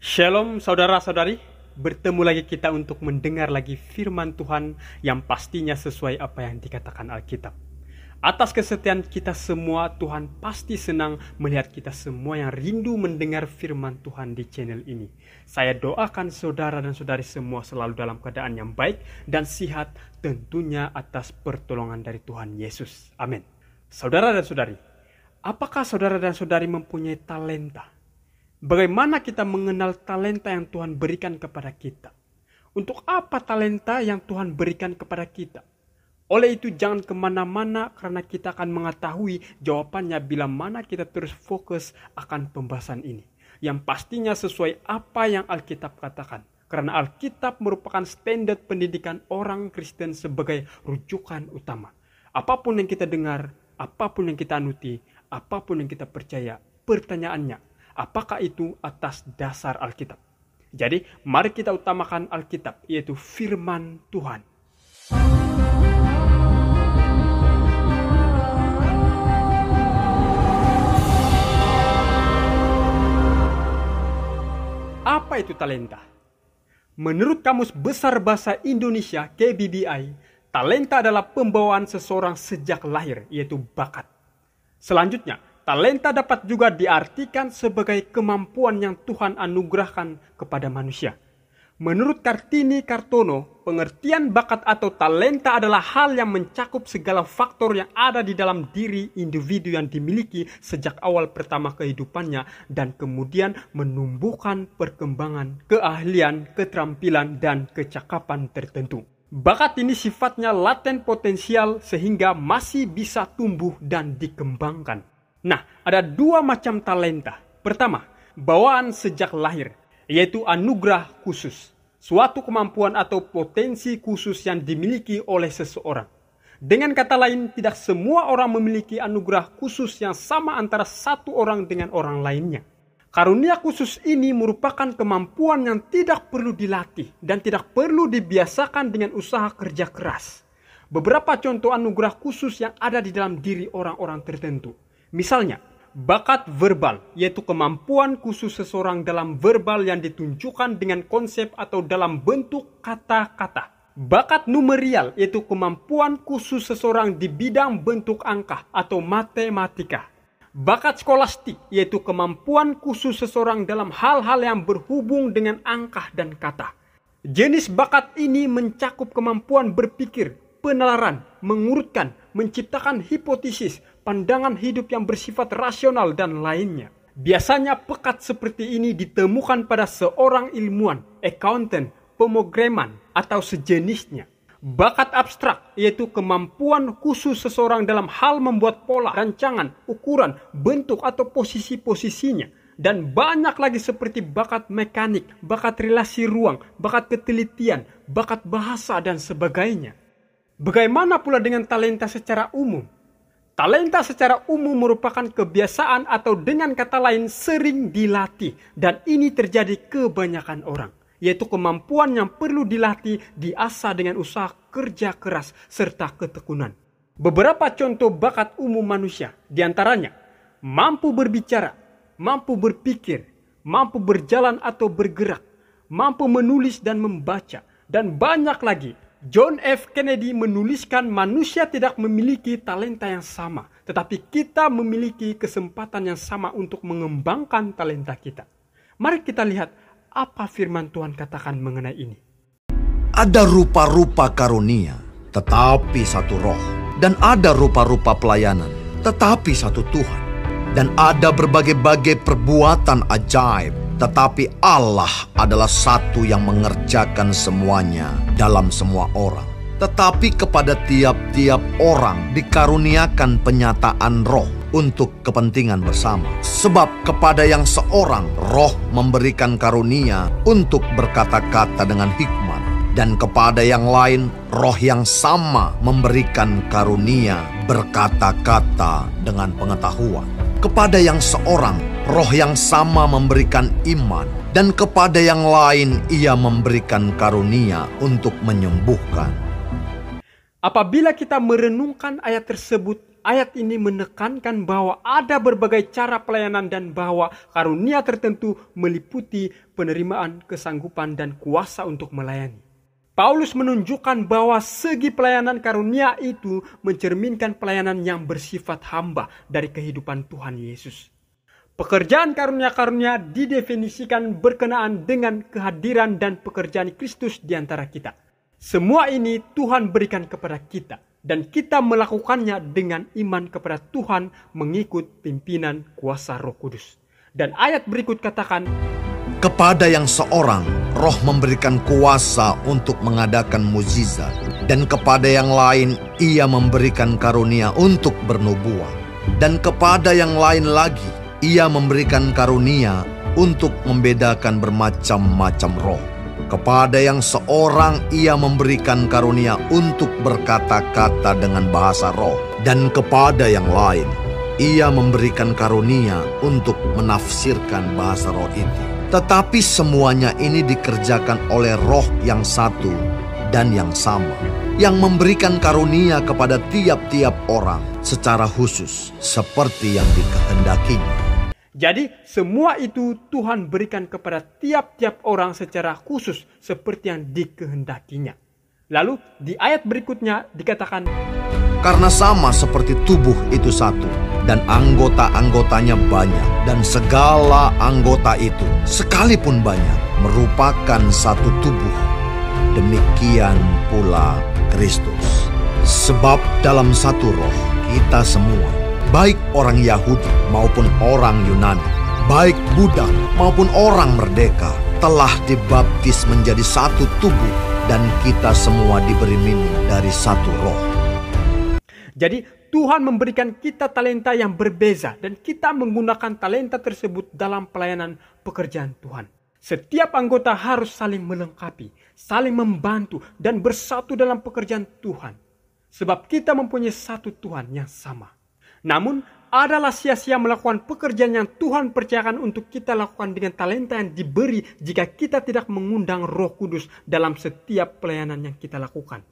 Shalom saudara-saudari, bertemu lagi kita untuk mendengar lagi firman Tuhan yang pastinya sesuai apa yang dikatakan Alkitab. Atas kesetiaan kita semua, Tuhan pasti senang melihat kita semua yang rindu mendengar firman Tuhan di channel ini. Saya doakan saudara dan saudari semua selalu dalam keadaan yang baik dan sehat, tentunya atas pertolongan dari Tuhan Yesus. Amin. Saudara dan saudari, apakah saudara dan saudari mempunyai talenta? Bagaimana kita mengenal talenta yang Tuhan berikan kepada kita? Untuk apa talenta yang Tuhan berikan kepada kita? Oleh itu jangan kemana-mana karena kita akan mengetahui jawabannya bila mana kita terus fokus akan pembahasan ini. Yang pastinya sesuai apa yang Alkitab katakan. Karena Alkitab merupakan standar pendidikan orang Kristen sebagai rujukan utama. Apapun yang kita dengar, apapun yang kita anuti, apapun yang kita percaya, pertanyaannya, apakah itu atas dasar Alkitab? Jadi, mari kita utamakan Alkitab, yaitu firman Tuhan. Apa itu talenta? Menurut Kamus Besar Bahasa Indonesia KBBI, talenta adalah pembawaan seseorang sejak lahir, yaitu bakat. Selanjutnya, talenta dapat juga diartikan sebagai kemampuan yang Tuhan anugerahkan kepada manusia. Menurut Kartini Kartono, pengertian bakat atau talenta adalah hal yang mencakup segala faktor yang ada di dalam diri individu yang dimiliki sejak awal pertama kehidupannya dan kemudian menumbuhkan perkembangan, keahlian, keterampilan, dan kecakapan tertentu. Bakat ini sifatnya laten potensial sehingga masih bisa tumbuh dan dikembangkan. Nah, ada dua macam talenta. Pertama, bawaan sejak lahir, yaitu anugerah khusus. Suatu kemampuan atau potensi khusus yang dimiliki oleh seseorang. Dengan kata lain, tidak semua orang memiliki anugerah khusus yang sama antara satu orang dengan orang lainnya. Karunia khusus ini merupakan kemampuan yang tidak perlu dilatih dan tidak perlu dibiasakan dengan usaha kerja keras. Beberapa contoh anugerah khusus yang ada di dalam diri orang-orang tertentu. Misalnya, bakat verbal, yaitu kemampuan khusus seseorang dalam verbal yang ditunjukkan dengan konsep atau dalam bentuk kata-kata. Bakat numerial, yaitu kemampuan khusus seseorang di bidang bentuk angka atau matematika. Bakat skolastik, yaitu kemampuan khusus seseorang dalam hal-hal yang berhubung dengan angka dan kata. Jenis bakat ini mencakup kemampuan berpikir, penalaran, mengurutkan, menciptakan hipotesis, pandangan hidup yang bersifat rasional, dan lainnya. Biasanya bakat seperti ini ditemukan pada seorang ilmuwan, accountant, pemrograman, atau sejenisnya. Bakat abstrak, yaitu kemampuan khusus seseorang dalam hal membuat pola, rancangan, ukuran, bentuk, atau posisi-posisinya. Dan banyak lagi seperti bakat mekanik, bakat relasi ruang, bakat ketelitian, bakat bahasa, dan sebagainya. Bagaimana pula dengan talenta secara umum? Talenta secara umum merupakan kebiasaan atau dengan kata lain sering dilatih. Dan ini terjadi kebanyakan orang. Yaitu kemampuan yang perlu dilatih, diasah dengan usaha kerja keras serta ketekunan. Beberapa contoh bakat umum manusia, diantaranya mampu berbicara, mampu berpikir, mampu berjalan atau bergerak, mampu menulis dan membaca, dan banyak lagi. John F. Kennedy menuliskan manusia tidak memiliki talenta yang sama, tetapi kita memiliki kesempatan yang sama untuk mengembangkan talenta kita. Mari kita lihat apa firman Tuhan katakan mengenai ini. Ada rupa-rupa karunia, tetapi satu roh. Dan ada rupa-rupa pelayanan, tetapi satu Tuhan. Dan ada berbagai-bagai perbuatan ajaib, tetapi Allah adalah satu yang mengerjakan semuanya dalam semua orang. Tetapi kepada tiap-tiap orang dikaruniakan penyataan roh untuk kepentingan bersama. Sebab kepada yang seorang roh memberikan karunia untuk berkata-kata dengan hikmat. Dan kepada yang lain roh yang sama memberikan karunia berkata-kata dengan pengetahuan. Kepada yang seorang roh yang sama memberikan iman. Dan kepada yang lain ia memberikan karunia untuk menyembuhkan. Apabila kita merenungkan ayat tersebut, ayat ini menekankan bahwa ada berbagai cara pelayanan dan bahwa karunia tertentu meliputi penerimaan, kesanggupan, dan kuasa untuk melayani. Paulus menunjukkan bahwa segi pelayanan karunia itu mencerminkan pelayanan yang bersifat hamba dari kehidupan Tuhan Yesus. Pekerjaan karunia-karunia didefinisikan berkenaan dengan kehadiran dan pekerjaan Kristus di antara kita. Semua ini Tuhan berikan kepada kita. Dan kita melakukannya dengan iman kepada Tuhan mengikut pimpinan kuasa Roh Kudus. Dan ayat berikut katakan, kepada yang seorang Roh memberikan kuasa untuk mengadakan mukjizat, dan kepada yang lain Ia memberikan karunia untuk bernubuat, dan kepada yang lain lagi Ia memberikan karunia untuk membedakan bermacam-macam roh. Kepada yang seorang Ia memberikan karunia untuk berkata-kata dengan bahasa roh, dan kepada yang lain Ia memberikan karunia untuk menafsirkan bahasa roh itu. Tetapi semuanya ini dikerjakan oleh Roh yang satu dan yang sama, yang memberikan karunia kepada tiap-tiap orang secara khusus seperti yang dikehendakinya. Jadi semua itu Tuhan berikan kepada tiap-tiap orang secara khusus seperti yang dikehendakinya. Lalu di ayat berikutnya dikatakan, karena sama seperti tubuh itu satu dan anggota-anggotanya banyak, dan segala anggota itu sekalipun banyak merupakan satu tubuh, demikian pula Kristus. Sebab dalam satu roh kita semua, baik orang Yahudi maupun orang Yunani, baik budak maupun orang merdeka, telah dibaptis menjadi satu tubuh, dan kita semua diberi minum dari satu roh. Jadi Tuhan memberikan kita talenta yang berbeza dan kita menggunakan talenta tersebut dalam pelayanan pekerjaan Tuhan. Setiap anggota harus saling melengkapi, saling membantu, dan bersatu dalam pekerjaan Tuhan. Sebab kita mempunyai satu Tuhan yang sama. Namun, adalah sia-sia melakukan pekerjaan yang Tuhan percayakan untuk kita lakukan dengan talenta yang diberi jika kita tidak mengundang Roh Kudus dalam setiap pelayanan yang kita lakukan.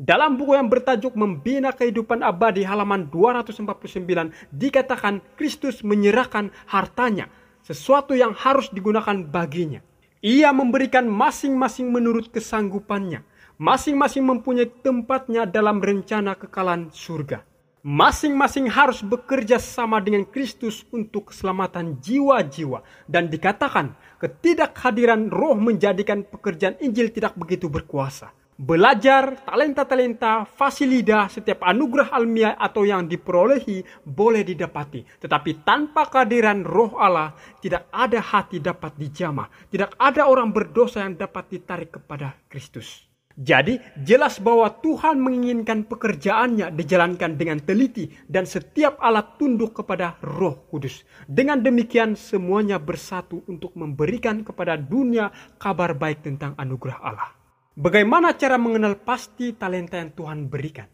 Dalam buku yang bertajuk Membina Kehidupan Abadi halaman 249 dikatakan Kristus menyerahkan hartanya, sesuatu yang harus digunakan baginya. Ia memberikan masing-masing menurut kesanggupannya. Masing-masing mempunyai tempatnya dalam rencana kekalahan surga. Masing-masing harus bekerja sama dengan Kristus untuk keselamatan jiwa-jiwa. Dan dikatakan ketidakhadiran roh menjadikan pekerjaan Injil tidak begitu berkuasa. Belajar, talenta-talenta, fasilida, setiap anugerah almiah atau yang diperolehi boleh didapati. Tetapi tanpa kehadiran roh Allah, tidak ada hati dapat dijamah. Tidak ada orang berdosa yang dapat ditarik kepada Kristus. Jadi jelas bahwa Tuhan menginginkan pekerjaannya dijalankan dengan teliti dan setiap alat tunduk kepada Roh Kudus. Dengan demikian semuanya bersatu untuk memberikan kepada dunia kabar baik tentang anugerah Allah. Bagaimana cara mengenal pasti talenta yang Tuhan berikan?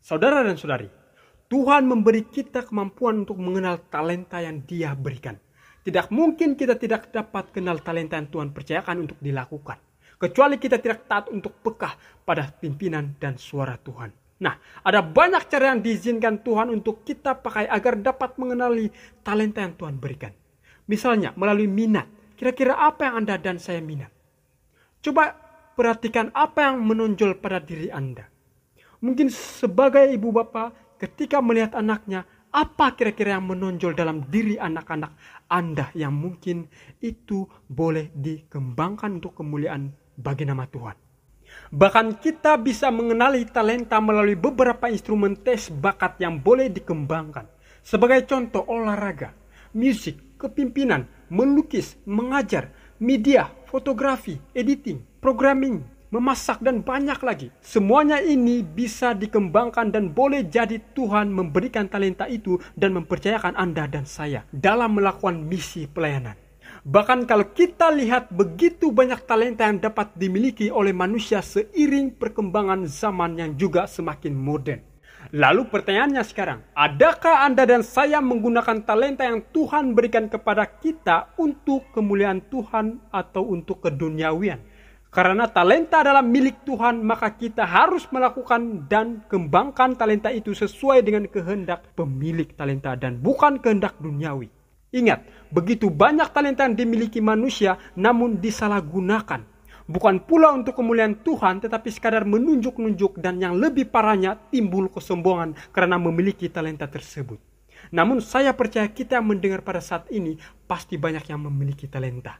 Saudara dan saudari, Tuhan memberi kita kemampuan untuk mengenal talenta yang Dia berikan. Tidak mungkin kita tidak dapat kenal talenta yang Tuhan percayakan untuk dilakukan. Kecuali kita tidak taat untuk peka pada pimpinan dan suara Tuhan. Nah, ada banyak cara yang diizinkan Tuhan untuk kita pakai agar dapat mengenali talenta yang Tuhan berikan. Misalnya melalui minat. Kira-kira apa yang Anda dan saya minat? Coba perhatikan apa yang menonjol pada diri Anda. Mungkin sebagai ibu bapak ketika melihat anaknya, apa kira-kira yang menonjol dalam diri anak-anak Anda yang mungkin itu boleh dikembangkan untuk kemuliaan bagi nama Tuhan. Bahkan kita bisa mengenali talenta melalui beberapa instrumen tes bakat yang boleh dikembangkan. Sebagai contoh olahraga, musik, kepimpinan, melukis, mengajar, media, fotografi, editing, programming, memasak, dan banyak lagi. Semuanya ini bisa dikembangkan dan boleh jadi Tuhan memberikan talenta itu dan mempercayakan Anda dan saya dalam melakukan misi pelayanan. Bahkan kalau kita lihat begitu banyak talenta yang dapat dimiliki oleh manusia seiring perkembangan zaman yang juga semakin modern. Lalu pertanyaannya sekarang, adakah Anda dan saya menggunakan talenta yang Tuhan berikan kepada kita untuk kemuliaan Tuhan atau untuk keduniawian? Karena talenta adalah milik Tuhan, maka kita harus melakukan dan kembangkan talenta itu sesuai dengan kehendak pemilik talenta dan bukan kehendak duniawi. Ingat, begitu banyak talenta yang dimiliki manusia namun disalahgunakan. Bukan pula untuk kemuliaan Tuhan, tetapi sekadar menunjuk-nunjuk, dan yang lebih parahnya timbul kesombongan karena memiliki talenta tersebut. Namun saya percaya kita yang mendengar pada saat ini pasti banyak yang memiliki talenta.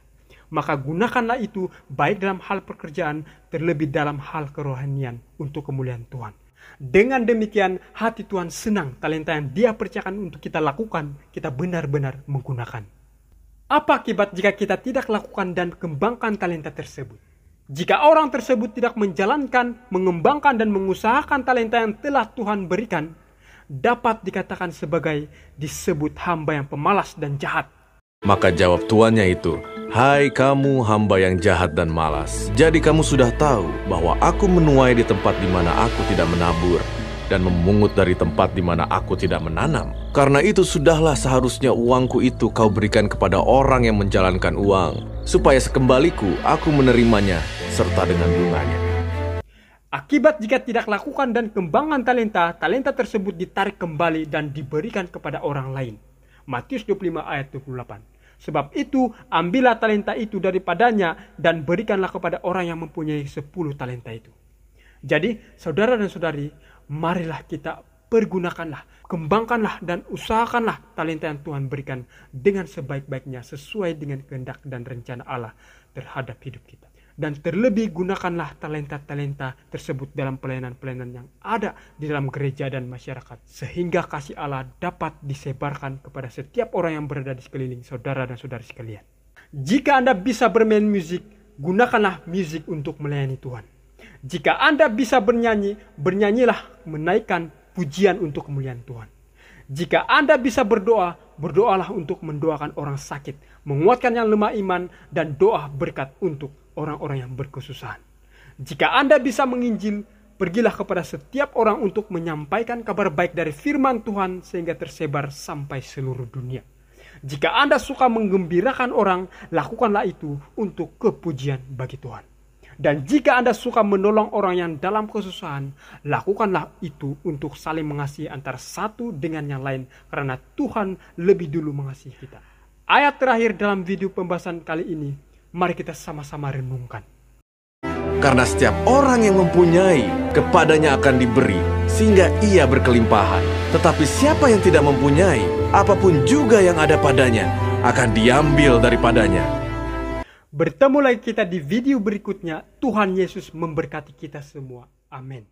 Maka gunakanlah itu baik dalam hal pekerjaan, terlebih dalam hal kerohanian untuk kemuliaan Tuhan. Dengan demikian hati Tuhan senang talenta yang Dia percayakan untuk kita lakukan, kita benar-benar menggunakan. Apa akibat jika kita tidak lakukan dan kembangkan talenta tersebut? Jika orang tersebut tidak menjalankan, mengembangkan dan mengusahakan talenta yang telah Tuhan berikan, dapat dikatakan sebagai disebut hamba yang pemalas dan jahat. Maka jawab tuannya itu, "Hai kamu hamba yang jahat dan malas, jadi kamu sudah tahu bahwa aku menuai di tempat di mana aku tidak menabur, dan memungut dari tempat di mana aku tidak menanam. Karena itu sudahlah seharusnya uangku itu kau berikan kepada orang yang menjalankan uang, supaya sekembaliku aku menerimanya serta dengan bunganya." Akibat jika tidak lakukan dan kembangkan talenta, talenta tersebut ditarik kembali dan diberikan kepada orang lain. Matius 25 ayat 28. Sebab itu, ambillah talenta itu daripadanya dan berikanlah kepada orang yang mempunyai 10 talenta itu. Jadi, saudara dan saudari, marilah kita pergunakanlah, kembangkanlah dan usahakanlah talenta yang Tuhan berikan dengan sebaik-baiknya sesuai dengan kehendak dan rencana Allah terhadap hidup kita. Dan terlebih gunakanlah talenta-talenta tersebut dalam pelayanan-pelayanan yang ada di dalam gereja dan masyarakat, sehingga kasih Allah dapat disebarkan kepada setiap orang yang berada di sekeliling saudara dan saudari sekalian. Jika Anda bisa bermain musik, gunakanlah musik untuk melayani Tuhan. Jika Anda bisa bernyanyi, bernyanyilah menaikkan pujian untuk kemuliaan Tuhan. Jika Anda bisa berdoa, berdoalah untuk mendoakan orang sakit, menguatkan yang lemah iman, dan doa berkat untuk orang-orang yang berkesusahan. Jika Anda bisa menginjil, pergilah kepada setiap orang untuk menyampaikan kabar baik dari firman Tuhan sehingga tersebar sampai seluruh dunia. Jika Anda suka menggembirakan orang, lakukanlah itu untuk kepujian bagi Tuhan. Dan jika Anda suka menolong orang yang dalam kesusahan, lakukanlah itu untuk saling mengasihi antara satu dengan yang lain, karena Tuhan lebih dulu mengasihi kita. Ayat terakhir dalam video pembahasan kali ini, mari kita sama-sama renungkan. Karena setiap orang yang mempunyai, kepadanya akan diberi, sehingga ia berkelimpahan. Tetapi siapa yang tidak mempunyai, apapun juga yang ada padanya, akan diambil daripadanya. Bertemu lagi kita di video berikutnya. Tuhan Yesus memberkati kita semua. Amin.